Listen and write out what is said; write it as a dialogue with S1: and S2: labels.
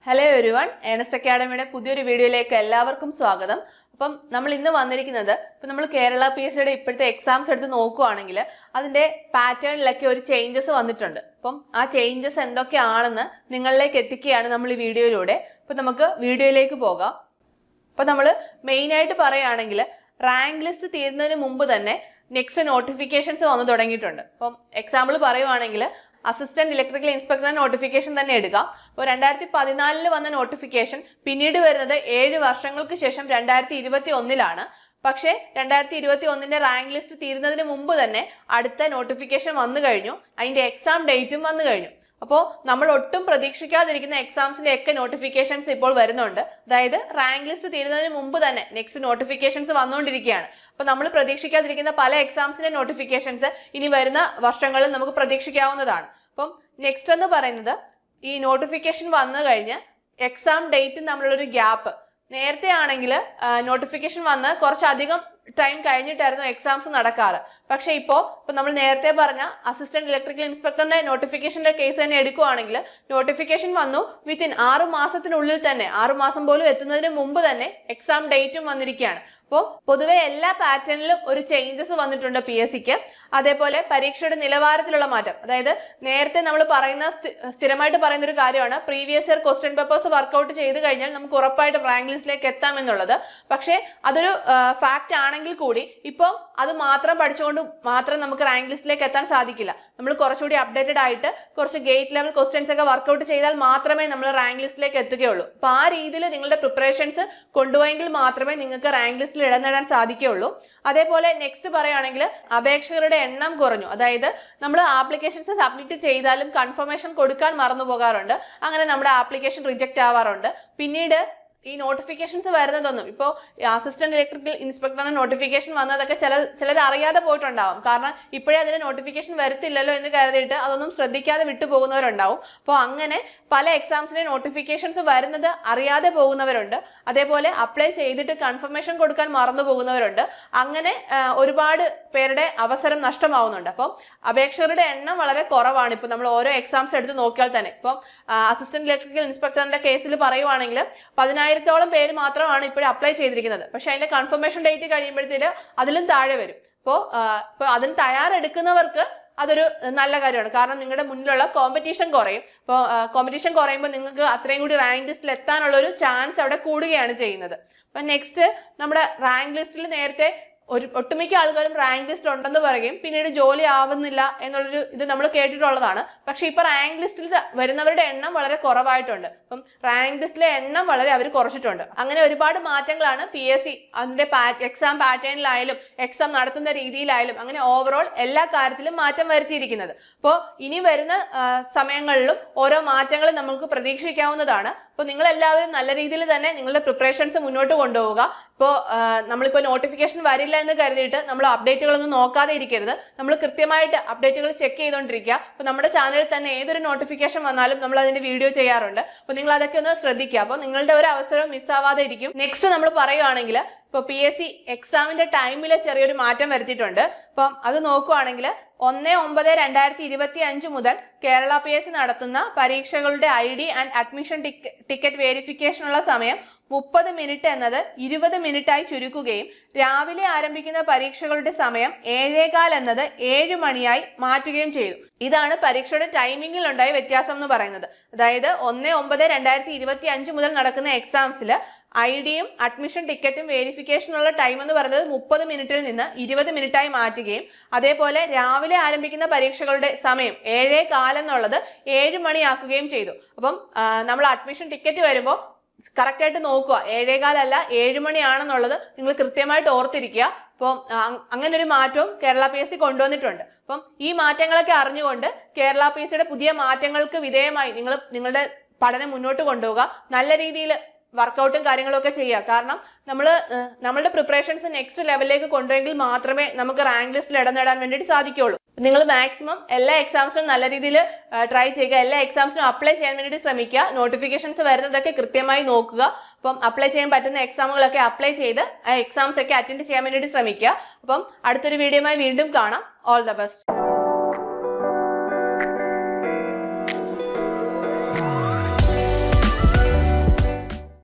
S1: Hello everyone, Ernest അക്കാഡമിയുടെ പുതിയൊരു വീഡിയോയിലേക്ക് എല്ലാവർക്കും സ്വാഗതം. അപ്പം നമ്മൾ ഇന്ന് വന്നിരിക്കുന്നത് നമ്മൾ കേരള PSCയുടെ ഇപ്പോഴത്തെ എക്സാംസ് എടുത്ത് നോക്കുകയാണെങ്കിൽ അതിന്റെ പാറ്റേണിലൊക്കെ ഒരു ചേഞ്ചസ് വന്നിട്ടുണ്ട്. അപ്പം ആ ചേഞ്ചസ് എന്തൊക്കെയാണെന്ന് നിങ്ങളിലേക്ക് എത്തിക്കുകയാണ് നമ്മൾ ഈ വീഡിയോയിലൂടെ. അപ്പം നമുക്ക് വീഡിയോയിലേക്ക് പോകാം. അപ്പം നമ്മൾ മെയിനായിട്ട് പറയുകയാണെങ്കിൽ റാങ്ക് ലിസ്റ്റ് തീരുന്നതിന് മുമ്പ് തന്നെ നെക്സ്റ്റ് നോട്ടിഫിക്കേഷൻസ് വന്നു തുടങ്ങിയിട്ടുണ്ട്. അപ്പം എക്സാമ്പിൾ പറയുവാണെങ്കിൽ അസിസ്റ്റന്റ് ഇലക്ട്രിക്കൽ ഇൻസ്പെക്ടർ നോട്ടിഫിക്കേഷൻ തന്നെ എടുക്കാം. അപ്പോൾ 2014 വന്ന നോട്ടിഫിക്കേഷൻ പിന്നീട് വരുന്നത് 7 വർഷങ്ങൾക്ക് ശേഷം 2021 പക്ഷേ 2021 റാങ്ക് ലിസ്റ്റ് തീരുന്നതിന് മുമ്പ് തന്നെ അടുത്ത നോട്ടിഫിക്കേഷൻ വന്നു കഴിഞ്ഞു. അതിന്റെ എക്സാം ഡേറ്റും വന്നു കഴിഞ്ഞു. അപ്പോൾ നമ്മൾ ഒട്ടും പ്രതീക്ഷിക്കാതിരിക്കുന്ന എക്സാംസിന്റെ ഒക്കെ നോട്ടിഫിക്കേഷൻസ് ഇപ്പോൾ വരുന്നുണ്ട്. അതായത് റാങ്ക് ലിസ്റ്റ് തീരുന്നതിന് മുമ്പ് തന്നെ നെക്സ്റ്റ് നോട്ടിഫിക്കേഷൻസ് വന്നുകൊണ്ടിരിക്കുകയാണ്. അപ്പോൾ നമ്മൾ പ്രതീക്ഷിക്കാതിരിക്കുന്ന പല എക്സാംസിന്റെ നോട്ടിഫിക്കേഷൻസ് ഇനി വരുന്ന വർഷങ്ങളിൽ നമുക്ക് പ്രതീക്ഷിക്കാവുന്നതാണ്. അപ്പം നെക്സ്റ്റ് എന്ന് പറയുന്നത് ഈ നോട്ടിഫിക്കേഷൻ വന്നു കഴിഞ്ഞ് എക്സാം ഡേറ്റ് തമ്മിലുള്ളൊരു ഗ്യാപ്പ്. നേരത്തെ ആണെങ്കിൽ നോട്ടിഫിക്കേഷൻ വന്ന് കുറച്ചധികം ടൈം കഴിഞ്ഞിട്ടായിരുന്നു എക്സാംസ് നടക്കാറ്. പക്ഷെ ഇപ്പോൾ നമ്മൾ നേരത്തെ പറഞ്ഞ അസിസ്റ്റന്റ് ഇലക്ട്രിക്കൽ ഇൻസ്പെക്ടറിന്റെ നോട്ടിഫിക്കേഷന്റെ കേസ് തന്നെ എടുക്കുകയാണെങ്കിൽ നോട്ടിഫിക്കേഷൻ വന്നു വിത്തിൻ 6 മാസത്തിനുള്ളിൽ തന്നെ, 6 മാസം പോലും എത്തുന്നതിന് മുമ്പ് തന്നെ എക്സാം ഡേറ്റും വന്നിരിക്കുകയാണ്. അപ്പോൾ പൊതുവെ എല്ലാ പാറ്റേണിലും ഒരു ചേഞ്ചസ് വന്നിട്ടുണ്ട് PSCക്ക്. അതേപോലെ പരീക്ഷയുടെ നിലവാരത്തിലുള്ള മാറ്റം. അതായത് നേരത്തെ നമ്മൾ പറയുന്ന സ്ഥിരമായിട്ട് പറയുന്ന ഒരു കാര്യമാണ് previous year question papers work out ചെയ്ത് കഴിഞ്ഞാൽ നമുക്ക് ഉറപ്പായിട്ടും റാങ്ക് ലിസ്റ്റിലേക്ക് എത്താമെന്നുള്ളത്. പക്ഷേ അതൊരു ഫാക്റ്റ് ആണെങ്കിൽ കൂടി ഇപ്പോൾ അത് മാത്രം പഠിച്ചുകൊണ്ട് മാത്രം നമുക്ക് റാങ്ക് ലിസ്റ്റിലേക്ക് എത്താൻ സാധിക്കില്ല. നമ്മൾ കുറച്ചുകൂടി അപ്ഡേറ്റഡ് ആയിട്ട് കുറച്ച് ഗേറ്റ് ലെവൽ ക്വസ്റ്റ്യൻസ് ഒക്കെ വർക്ക്ഔട്ട് ചെയ്താൽ മാത്രമേ നമ്മൾ റാങ്ക് ലിസ്റ്റിലേക്ക് എത്തുകയുള്ളൂ. അപ്പോൾ ആ രീതിയിൽ നിങ്ങളുടെ പ്രിപ്പറേഷൻസ് കൊണ്ടുപോയെങ്കിൽ മാത്രമേ നിങ്ങൾക്ക് റാങ്ക് ലിസ്റ്റിൽ ഇടം നേടാൻ സാധിക്കുകയുള്ളൂ. അതേപോലെ നെക്സ്റ്റ് പറയുകയാണെങ്കിൽ അപേക്ഷകരുടെ എണ്ണം കുറഞ്ഞു. അതായത് നമ്മൾ ആപ്ലിക്കേഷൻസ് സബ്മിറ്റ് ചെയ്താലും കൺഫർമേഷൻ കൊടുക്കാൻ മറന്നു പോകാറുണ്ട്. അങ്ങനെ നമ്മുടെ ആപ്ലിക്കേഷൻ റിജക്റ്റ് ആവാറുണ്ട്. പിന്നീട് ഈ നോട്ടിഫിക്കേഷൻസ് വരുന്നതൊന്നും ഇപ്പോൾ അസിസ്റ്റന്റ് ഇലക്ട്രിക്കൽ ഇൻസ്പെക്ടറിന്റെ നോട്ടിഫിക്കേഷൻ വന്നതൊക്കെ ചിലർ അറിയാതെ പോയിട്ടുണ്ടാവും. കാരണം ഇപ്പോഴേ അതിന്റെ നോട്ടിഫിക്കേഷൻ വരത്തില്ലല്ലോ എന്ന് കരുതിയിട്ട് അതൊന്നും ശ്രദ്ധിക്കാതെ വിട്ടുപോകുന്നവരുണ്ടാവും. അപ്പോൾ അങ്ങനെ പല എക്സാംസിന്റെ നോട്ടിഫിക്കേഷൻസ് വരുന്നത് അറിയാതെ പോകുന്നവരുണ്ട്. അതേപോലെ അപ്ലൈ ചെയ്തിട്ട് കൺഫർമേഷൻ കൊടുക്കാൻ മറന്നു പോകുന്നവരുണ്ട്. അങ്ങനെ ഒരുപാട് പേരുടെ അവസരം നഷ്ടമാവുന്നുണ്ട്. അപ്പം അപേക്ഷകരുടെ എണ്ണം വളരെ കുറവാണ്. ഇപ്പൊ നമ്മൾ ഓരോ എക്സാംസ് എടുത്ത് നോക്കിയാൽ തന്നെ ഇപ്പം അസിസ്റ്റന്റ് ഇലക്ട്രിക്കൽ ഇൻസ്പെക്ടറിന്റെ കേസിൽ പറയുവാണെങ്കിൽ 10,000-ഓളം പേര് മാത്രമാണ് ഇപ്പോഴും അപ്ലൈ ചെയ്തിരിക്കുന്നത്. പക്ഷെ അതിന്റെ കൺഫർമേഷൻ ഡേറ്റ് കഴിയുമ്പോഴത്തേക്ക് അതിലും താഴെ വരും. ഇപ്പോൾ അതിന് തയ്യാറെടുക്കുന്നവർക്ക് അതൊരു നല്ല കാര്യമാണ്. കാരണം നിങ്ങളുടെ മുന്നിലുള്ള കോമ്പറ്റീഷൻ കുറയും. ഇപ്പോൾ കോമ്പറ്റീഷൻ കുറയുമ്പോൾ നിങ്ങൾക്ക് അത്രയും കൂടി റാങ്ക് ലിസ്റ്റിൽ എത്താനുള്ള ഒരു ചാൻസ് അവിടെ കൂടുകയാണ് ചെയ്യുന്നത്. അപ്പം നെക്സ്റ്റ് നമ്മുടെ റാങ്ക് ലിസ്റ്റിൽ നേരത്തെ ഒട്ടുമിക്ക ആൾക്കാരും റാങ്ക് ലിസ്റ്റ് ഉണ്ടെന്ന് പറയുകയും പിന്നീട് ജോലി ആവുന്നില്ല എന്നുള്ളൊരു ഇത് നമ്മൾ കേട്ടിട്ടുള്ളതാണ്. പക്ഷെ ഇപ്പൊ റാങ്ക് ലിസ്റ്റിൽ വരുന്നവരുടെ എണ്ണം വളരെ കുറവായിട്ടുണ്ട്. അപ്പം റാങ്ക് ലിസ്റ്റിലെ എണ്ണം വളരെ അവർ കുറച്ചിട്ടുണ്ട്. അങ്ങനെ ഒരുപാട് മാറ്റങ്ങളാണ് PSC അതിന്റെ എക്സാം പാറ്റേണിലായാലും എക്സാം നടത്തുന്ന രീതിയിലായാലും അങ്ങനെ ഓവറോൾ എല്ലാ കാര്യത്തിലും മാറ്റം വരുത്തിയിരിക്കുന്നത്. അപ്പോൾ ഇനി വരുന്ന സമയങ്ങളിലും ഓരോ മാറ്റങ്ങളും നമുക്ക് പ്രതീക്ഷിക്കാവുന്നതാണ്. അപ്പോൾ നിങ്ങൾ എല്ലാവരും നല്ല രീതിയിൽ തന്നെ നിങ്ങളുടെ പ്രിപ്പറേഷൻസ് മുന്നോട്ട് കൊണ്ടുപോവുക. ഇപ്പോൾ നമ്മളിപ്പോൾ നോട്ടിഫിക്കേഷൻ വരില്ല എന്ന് കരുതിയിട്ട് നമ്മൾ അപ്ഡേറ്റുകളൊന്നും നോക്കാതെ ഇരിക്കരുത്. നമ്മൾ കൃത്യമായിട്ട് അപ്ഡേറ്റുകൾ ചെക്ക് ചെയ്തുകൊണ്ടിരിക്കുക. അപ്പോൾ നമ്മുടെ ചാനലിൽ തന്നെ ഏതൊരു നോട്ടിഫിക്കേഷൻ വന്നാലും നമ്മൾ അതിന്റെ വീഡിയോ ചെയ്യാറുണ്ട്. അപ്പോൾ നിങ്ങൾ അതൊക്കെ ഒന്ന് ശ്രദ്ധിക്കുക. അപ്പോൾ നിങ്ങളുടെ ഒരു അവസരവും മിസ്സാവാതെ ഇരിക്കും. നെക്സ്റ്റ് നമ്മൾ പറയുകയാണെങ്കിൽ ഇപ്പോൾ PSC എക്സാമിന്റെ ടൈമിൽ ചെറിയൊരു മാറ്റം വരുത്തിയിട്ടുണ്ട്. അപ്പം അത് നോക്കുകയാണെങ്കിൽ 1/9/2025 മുതൽ കേരള PSC നടത്തുന്ന പരീക്ഷകളുടെ ID ആൻഡ് അഡ്മിഷൻ ടിക്കറ്റ് വേരിഫിക്കേഷനുള്ള സമയം 30 മിനിറ്റ് എന്നത് 20 മിനിറ്റായി ചുരുക്കുകയും രാവിലെ ആരംഭിക്കുന്ന പരീക്ഷകളുടെ സമയം 7:15 എന്നത് 7 മണിയായി മാറ്റുകയും ചെയ്തു. ഇതാണ് പരീക്ഷയുടെ ടൈമിംഗിൽ ഉണ്ടായ വ്യത്യാസം എന്ന് പറയുന്നത്. അതായത് 1/9/2025 മുതൽ നടക്കുന്ന എക്സാംസിൽ IDയും അഡ്മിഷൻ ടിക്കറ്റും വേരിഫിക്കേഷനുള്ള ടൈം എന്ന് പറയുന്നത് 30 മിനിറ്റിൽ നിന്ന് 20 മിനിറ്റായി മാറ്റുകയും അതേപോലെ രാവിലെ ആരംഭിക്കുന്ന പരീക്ഷകളുടെ സമയം 7:15 എന്നുള്ളത് 7 മണിയാക്കുകയും ചെയ്തു. അപ്പം നമ്മൾ അഡ്മിഷൻ ടിക്കറ്റ് വരുമ്പോൾ കറക്റ്റ് ആയിട്ട് നോക്കുക, 7:15 അല്ല 7 മണിയാണെന്നുള്ളത് നിങ്ങൾ കൃത്യമായിട്ട് ഓർത്തിരിക്കുക. അപ്പം അങ്ങനെ ഒരു മാറ്റവും കേരള PSC കൊണ്ടുവന്നിട്ടുണ്ട്. അപ്പം ഈ മാറ്റങ്ങളൊക്കെ അറിഞ്ഞുകൊണ്ട് കേരള PSCയുടെ പുതിയ മാറ്റങ്ങൾക്ക് വിധേയമായി നിങ്ങളുടെ പഠനം മുന്നോട്ട് കൊണ്ടുപോവുക. നല്ല രീതിയിൽ വർക്കൗട്ടും കാര്യങ്ങളും ഒക്കെ ചെയ്യുക. കാരണം നമ്മളുടെ പ്രിപ്പറേഷൻസ് നെക്സ്റ്റ് ലെവലിലേക്ക് കൊണ്ടുപോയെങ്കിൽ മാത്രമേ നമുക്ക് റാങ്ക് ലിസ്റ്റിൽ ഇടം നേടാൻ വേണ്ടിയിട്ട് സാധിക്കുകയുള്ളൂ. നിങ്ങൾ മാക്സിമം എല്ലാ എക്സാംസിനും നല്ല രീതിയിൽ ട്രൈ ചെയ്യുക. എല്ലാ എക്സാംസിനും അപ്ലൈ ചെയ്യാൻ വേണ്ടിയിട്ട് ശ്രമിക്കുക. നോട്ടിഫിക്കേഷൻസ് വരുന്നതൊക്കെ കൃത്യമായി നോക്കുക. അപ്പം അപ്ലൈ ചെയ്യാൻ പറ്റുന്ന എക്സാമുകളൊക്കെ അപ്ലൈ ചെയ്ത് ആ എക്സാംസ് ഒക്കെ അറ്റൻഡ് ചെയ്യാൻ വേണ്ടിയിട്ട് ശ്രമിക്കുക. അപ്പം അടുത്തൊരു വീഡിയോയുമായി വീണ്ടും കാണാം. All the best.